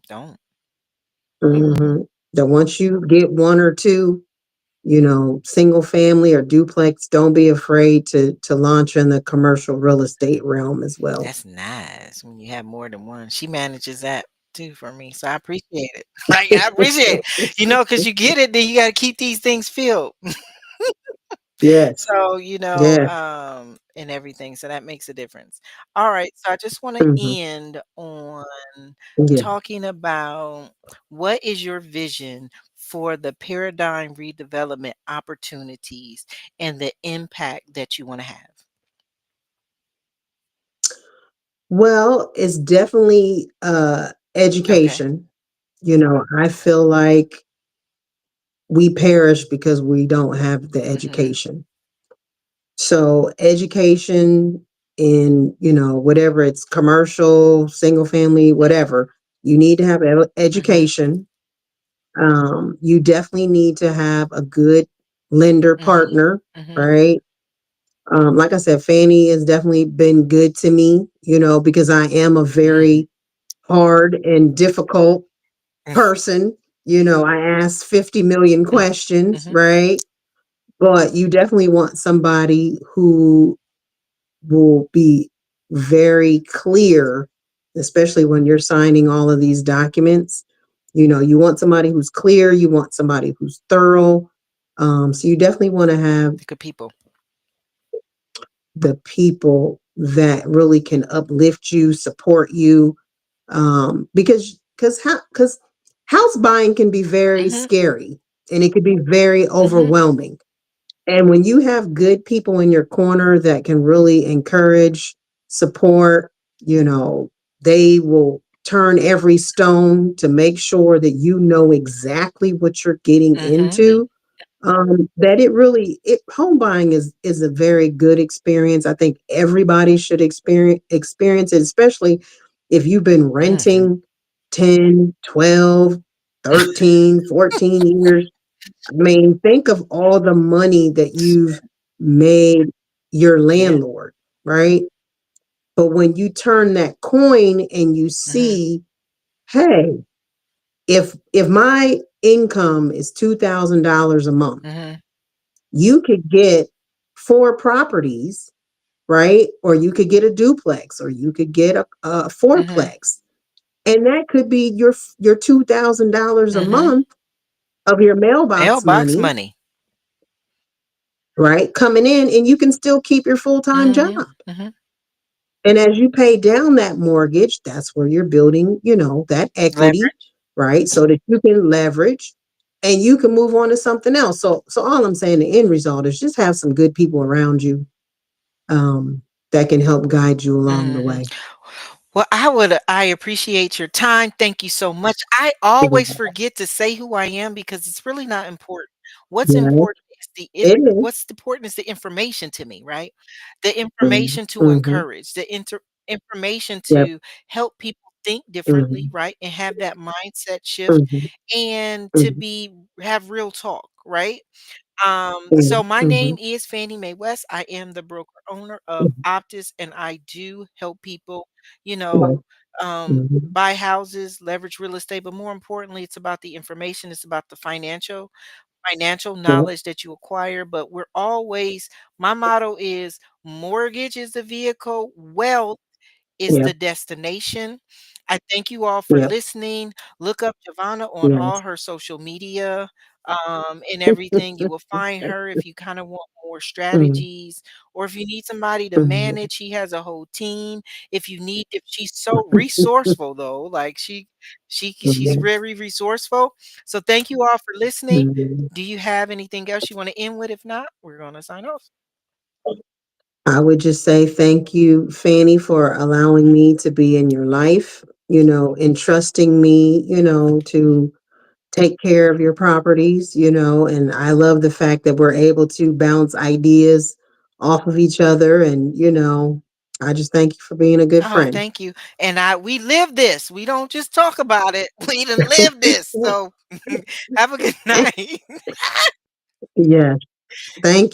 Speaker 1: Don't.
Speaker 2: Mhm. That once you get one or two, single family or duplex, don't be afraid to launch in the commercial real estate realm as well.
Speaker 1: That's nice when you have more than one. She manages that too for me, so I appreciate it. Right, I appreciate it. Because you get it, then you gotta keep these things filled.
Speaker 2: Yes,
Speaker 1: So,
Speaker 2: yes,
Speaker 1: and everything, so that makes a difference. Alright, so I just wanna
Speaker 2: mhm,
Speaker 1: end on
Speaker 2: yeah.
Speaker 1: talking about what is your vision for the paradigm redevelopment opportunities and the impact that you wanna have?
Speaker 2: Well, it's definitely
Speaker 1: Okay.
Speaker 2: education. I feel like we perish because we don't have the
Speaker 1: Mhm,
Speaker 2: education. So education in, whatever it's commercial, single family, whatever, you need to have
Speaker 1: mhm,
Speaker 2: education. You definitely need to have a good lender
Speaker 1: mhm,
Speaker 2: partner,
Speaker 1: mhm,
Speaker 2: right? Like I said, Fannie has definitely been good to me, because I am a
Speaker 1: mm,
Speaker 2: very hard and difficult
Speaker 1: mm,
Speaker 2: person. I ask 50 million
Speaker 1: mhm,
Speaker 2: questions,
Speaker 1: mhm,
Speaker 2: right? But you definitely want somebody who will be very clear, especially when you're signing all of these documents. You want somebody who's clear, you want somebody who's thorough. So you definitely want to have
Speaker 1: the good people.
Speaker 2: the people that really can uplift you, support you, because house buying can be very
Speaker 1: Mhm,
Speaker 2: scary and it could be very
Speaker 1: mhm,
Speaker 2: overwhelming. And when you have good people in your corner that can really encourage, support, you know, they will turn every stone to make sure that you know exactly what you're getting
Speaker 1: mhm,
Speaker 2: into. That it home buying is a very good experience. I think everybody should experience it, especially if you've been
Speaker 1: mhm.
Speaker 2: renting 10, 12, 13, 14 years. I mean, think of all the money that you've made your
Speaker 1: Yeah,
Speaker 2: landlord, right? But when you turn that coin and you
Speaker 1: mhm,
Speaker 2: see, hey, if my income is $2,000 a month,
Speaker 1: mhm,
Speaker 2: you could get four properties, right? Or you could get a duplex, or you could get a
Speaker 1: mhm,
Speaker 2: fourplex, and that could be your $2,000 a
Speaker 1: mhm.
Speaker 2: month of your mailbox
Speaker 1: Mailbox
Speaker 2: money,
Speaker 1: money.
Speaker 2: right? Coming in, and you can still keep your full time job.
Speaker 1: Mhm, mhm.
Speaker 2: And as you pay down that mortgage, that's where you're building, that equity,
Speaker 1: Leverage.
Speaker 2: right? So that you can leverage and you can move on to something else. So all I'm saying, the end result is just have some good people around you, that can help guide you along the
Speaker 1: Mhm.
Speaker 2: way.
Speaker 1: Well, I appreciate your time. Thank you so much. I always forget to say who I am because it's really not important. What's
Speaker 2: Yeah,
Speaker 1: important is
Speaker 2: it is.
Speaker 1: what's important is the information to me, right? The
Speaker 2: Mhm,
Speaker 1: information to
Speaker 2: mhm.
Speaker 1: encourage, the information
Speaker 2: Yep.
Speaker 1: to help people think differently,
Speaker 2: Mhm,
Speaker 1: right? And have that mindset shift
Speaker 2: mhm,
Speaker 1: and to
Speaker 2: mhm,
Speaker 1: be have real talk, right? So
Speaker 2: Mhm,
Speaker 1: my name
Speaker 2: mhm,
Speaker 1: is Fannie Mae West. I am the broker owner of
Speaker 2: mhm.
Speaker 1: Optus, and I do help people, you
Speaker 2: Yeah,
Speaker 1: know,
Speaker 2: mhm.
Speaker 1: buy houses, leverage real estate, but more importantly, it's about the information. It's about the financial
Speaker 2: Yeah,
Speaker 1: knowledge that you acquire. But we're always, my motto is mortgage is the vehicle, wealth is
Speaker 2: yeah,
Speaker 1: the destination. I thank you all for
Speaker 2: yeah,
Speaker 1: listening. Look up Giovanna on all
Speaker 2: yes.
Speaker 1: her social media, and everything. You will find her if you kinda want more
Speaker 2: Mhm,
Speaker 1: strategies or if you need somebody to
Speaker 2: mhm.
Speaker 1: manage, she has a whole team. If she's so resourceful though, like she's
Speaker 2: Mhm,
Speaker 1: very resourceful. So thank you all for listening.
Speaker 2: mhm.
Speaker 1: Do you have anything else you wanna end with? If not, we're gonna sign off.
Speaker 2: I would just say thank you, Fanny, for allowing me to be in your life, entrusting me, to take care of your properties, and I love the fact that we're able to bounce ideas off of each other. And, I just thank you for being a good
Speaker 1: Oh,
Speaker 2: friend.
Speaker 1: thank you. And we live this. We don't just talk about it. We done live this. So have a good night.
Speaker 2: Yes. Thank